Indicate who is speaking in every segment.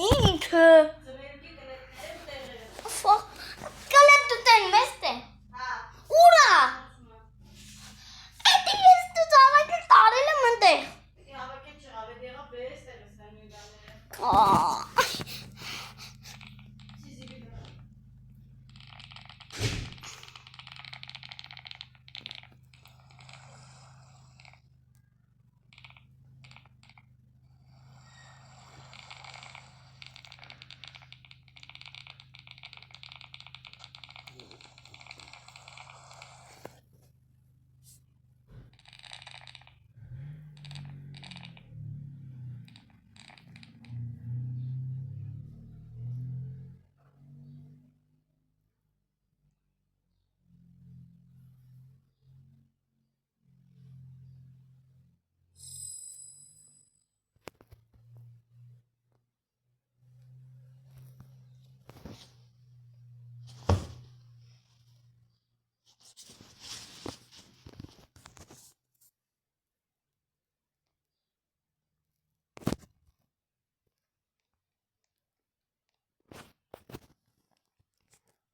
Speaker 1: Ինքը կլեպ դուտեն մեստ է ուրա էդի ես դու ծավակել տարել եմ ընտեղ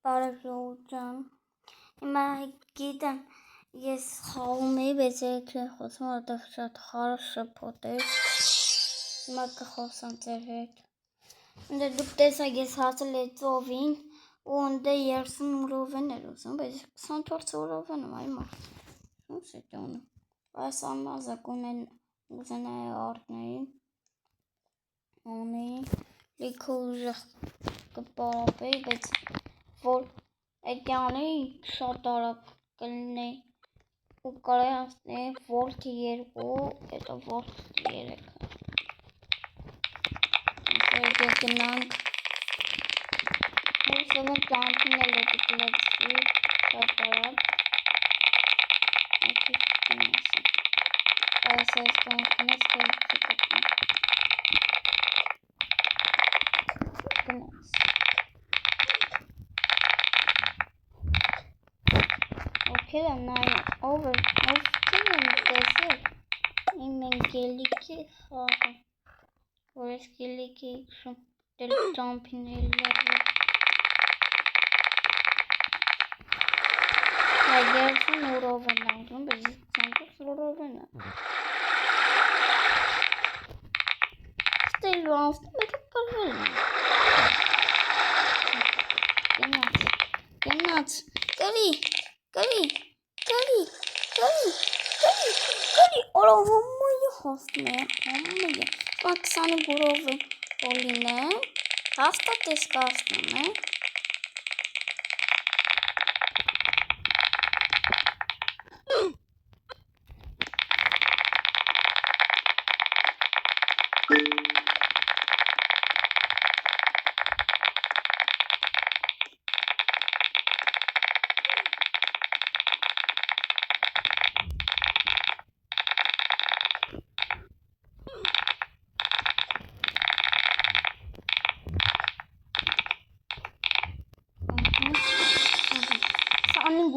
Speaker 1: Բարև ժողովուրդ, հիմա գիտեմ ես խաղում էի, բայց երեքրի խոսում որտեղ շատ խառը շփոթ էր, հիմա կխոսամ ձեր հետ, ընդ դուք տեսակ ես հասել էի ծովին ու ընդ 30 րոպեն էր ուզում, բայց 24 րոպեն եմ այ մարդ, ոնց է տոնում, այս ամազակ ուզենայի արդնեի, ունեի, լիքը ուժեղ կպարապեի, բայց որ էդյանի շատ արագ կլնեի ու կարեի հասնեի վոլտ 2, հետո վոլտ 3 եկեք գնանք հուսով եմ ճամպին էլ էդի կլեցվի շատ արագ ակի կնասի այս կոնք կնես կելիքի կտնի կնաս Օքել եմ նայում, ով կին եմ տեսել իմ են գելիքի խաղը, որ ես գելիքի իքշում, դել ճամպին էլ լարվի Նա 30 ուրով են անգրում, բայց 24 ուրով են Ստեյլու անստում ետը կրվել են Գնաց, Կրի, օրա համմույը խոստում է, համմույը, 20 գուրով օլին է, հաստատ ես կասնում է,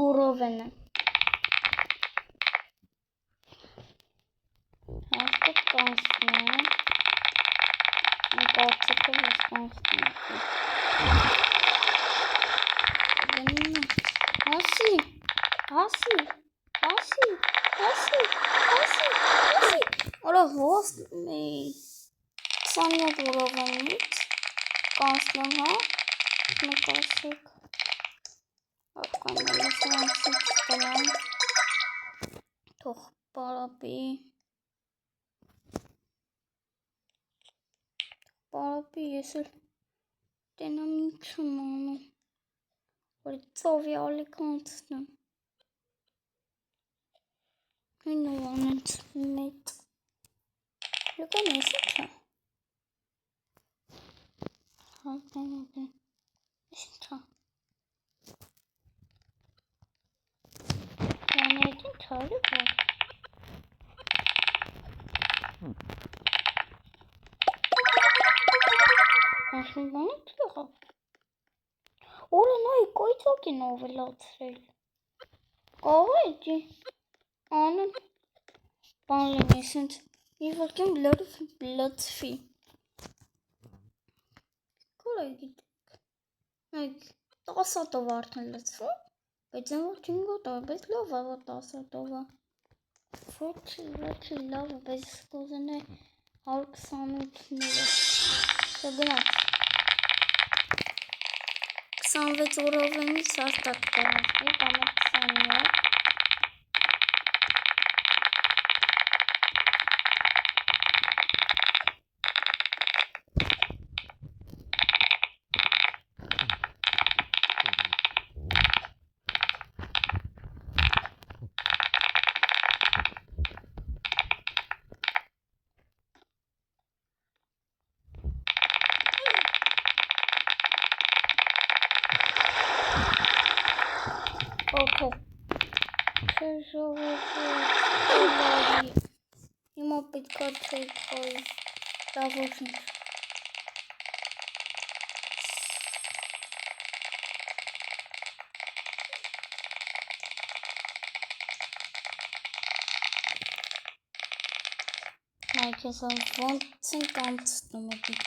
Speaker 1: գուրով են հաստատ կանցնում է կարծիքով ես կանցնում հասի օրա հոստում էի 27 ուրովանից կանցնում հա մկասեք թող պարապի ես էլ տենամ ինչ եմ անում որ ծովի ալիք անցնեմ հին ու անենց մետ լուկան ես ինչ է հազնեն ես ինչ է Yanedin çağrı var. Aslında ne diyor? Oranı koyacak ki novelatırıl. Kahveci. Anın. Banlemesint. Bir bakayım blood fee. Այգ 10 հատով արդեն լցվում, բայց այն որ 5 հատով, բայց լավ է 10 հատովը։ Ոչ լավ է, բայց կուզենայի 128-ները։ Դա գնաց։ 26 օրովենից հաստատ կողացվի, կամ 21։ Okay. Հիմա պետք է թեքոյ լավոշնչ։ Նայք ես ոնց են կանցնում էդի։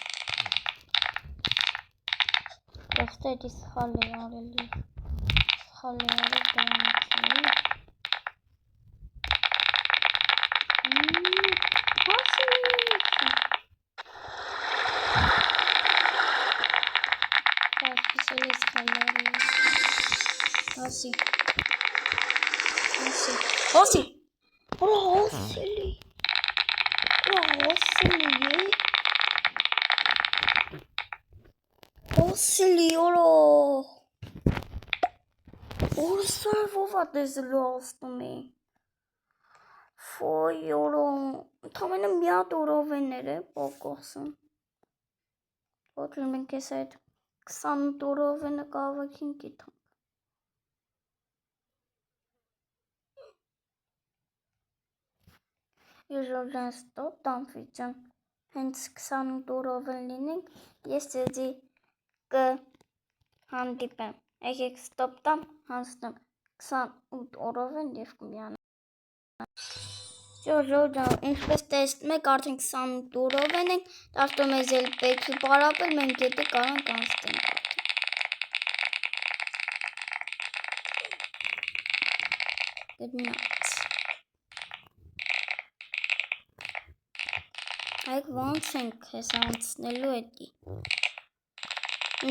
Speaker 1: Ոստեդի սխալ է արելի։ Սխալ է արել դրանիցի։ Հոսի, ուրա հոսելի, ուրա, ուրա սարվով է դեզլու ասնում է, ֆոյ ուրա, թամենը միատ օրովեներ է պոկոսում, ոչ մենք ես այդ 28 օրովենը կավակին կիթանք, Ես ժորդան ստոպ տամ վիճան, հենց 28 օրովեն լինենք, ես ձեզի կհանդիպեմ, եկեք ստոպ տամ, հանցնեմ 28 օրովեն և կմիանամ։ Ժորդան, ինչպես տեսնում եք, արդեն 28 օրովեն ենք, դաշտում ես էլ պետքի պարապել, մենք եդի կարանք անցտենք արդեն։ Գտնած։ Այք ոնց ենք ես անցնելու էդի։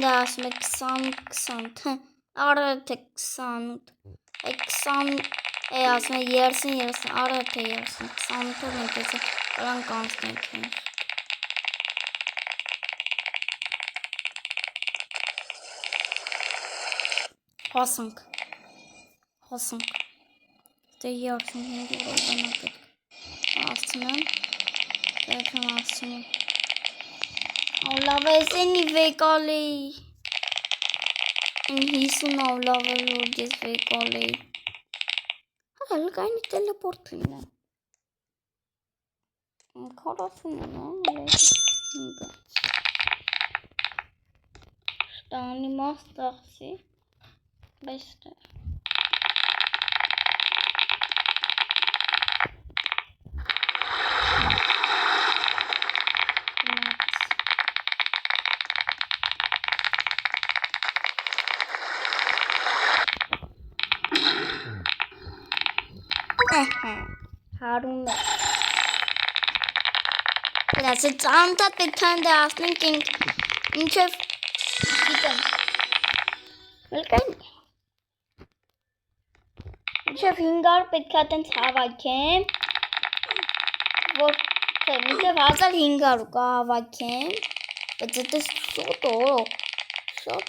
Speaker 1: Դա ասում է 20, արդ է 28, այդ 20 է ասում է 30, արդ է 30, 28-ով մենք ես կարանք անցնենք հենց։ Հասանք, դե 35 օրովենա պետք ասցնեմ, պետք եմ ասցնեմ, լավ է զենի վեկալ էի, են 50 լավ է որ ես վեկալ էի, լկայնի տելեպորտ լինեմ, 40 է, շտանի մաս տաղսի, բեստը, հարուն է, լասը ծանտատ պետք են դասնենք ինչև գիտեմ, լկայն ինչև 500 պետք է տենց հավաքեմ, որ մինչև 1500 կա հավաքեմ, բայց դες շոտ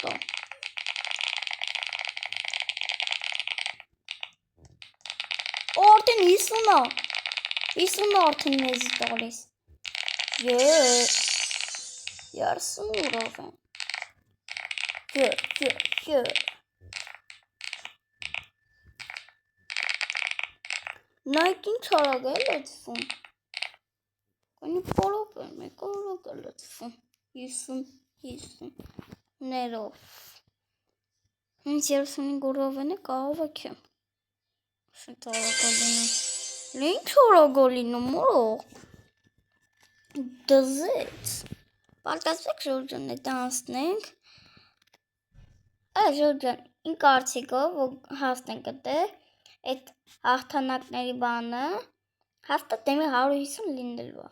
Speaker 1: է, Արդեն 50 արդեն մեզի տալիս, 30 օրով են, նայք ինչ հարագ է լծվում, կանի պորոք են, մեկ օրոք է լծվում, 50 ներով, հենց 35 օրով են է կահավաք եմ, Շիտ արագ լինում, ինչ արագ լինում, մորող, դզեց, Պատկասվեք Ժորժան, դա անցնենք։ Ժորժան, իմ կարծիքով, որ հասնենք դե, այդ հաղթանակների բանը, հաստատ դեմի 150 լինելու է։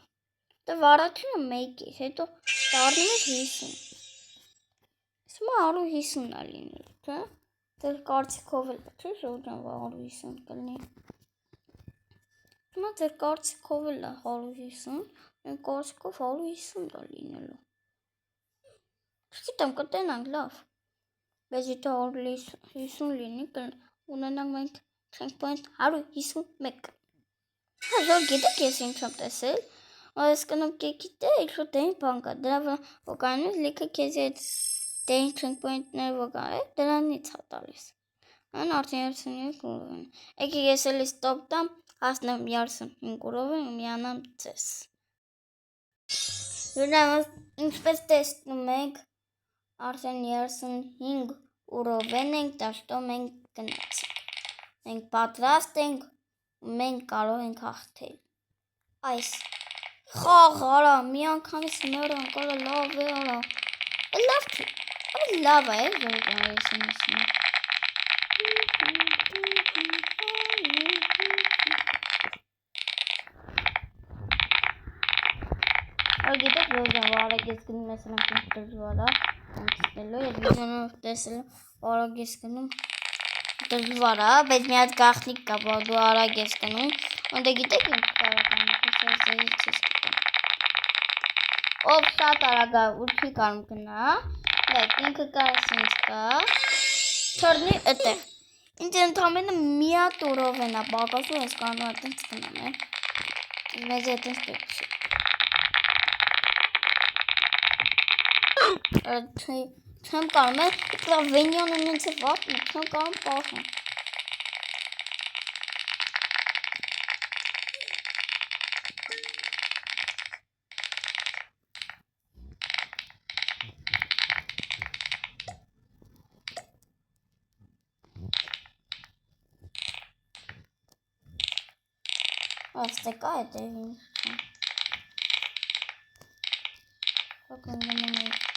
Speaker 1: Դա վարությունը մեկ է, հետո դառնում է 50։ Հիմա 150 է լինելու, թե։ Դեր կարծիքով էլ չէ, Ժորժան 150 կլինի։ Հիմա դեր կարծիքով էլ է 150, մենք կարծիքով 150 է լինելու։ Չգիտեմ, կտենանք լավ։ Բայց եթե 150 լինի, ունենանք մենք checkpoint 151։ Հա, ժոր գիտեք ես ինչ եմ տեսել, ես կնում գիտեք, շուտ դեն բան կա, դրա վրա վոկանից լիքը քեզի այդ դեն checkpoint-ները վոկա է, դրանից հա տալիս։ Այն արդեն 35 ուղին։ Եկեք ես էլի ստոպ տամ, հասնեմ 35 ուղին ու միանամ ձեզ։ Ժորժան, ինչպես տեսնում եք, արդեն 35 ուղին ենք, դաշտո մենք գնացինք։ Մենք պատրաստ ենք ու մենք կարող ենք հաղթել։ Այս խաղ արա, մի անգամից մեր անկալը լավ է արա։ Լավ չի, լավ է, Ժորժան ես եմ ասում։ Գիտեք Ժորժան, վարակ ես գնում ես նրանք ինչ դժվար է, անցնելու և վիդեոնով տեսել վարակ ես գնում դժվար է, բայց մի հատ գաղտնիք կա, որ դու արագ ես գնում, դե գիտեք ինչ կարականում, ես ես գիտեմ։ Ով շատ արագ է, ու չի կարում գնա, լեք, ինքը կարս ինձ կա, չորնի էտեղ, ինձ ընդամենը մի հատ ուղին է, բակասու ես կարում այդենց գնամ է, մեզ այդենց պետք չի։ Չեմ կարում է, իպրա վենյոն ունենց է վատ, չեմ կարում պահում։ Աստեկա է դեր ինչ չեմ։ Հոք ընգնում է։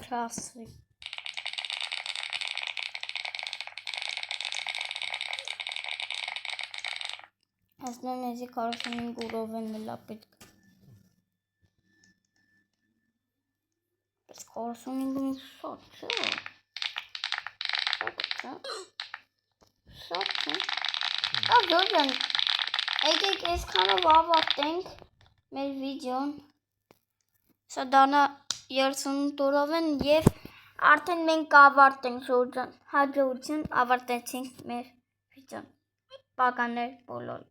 Speaker 1: Krasy. Основные короче уровень лапит. Скоростью не шотче. А Jordan, եկեք այսքանով ավարտենք մեր վիդեոն։ Սա դառնա 30 տուրով են եւ արդեն մենք ավարտենք Jordan։ Հաջողություն ավարտեցինք մեր վիդեոն։ Բականներ բոլոր։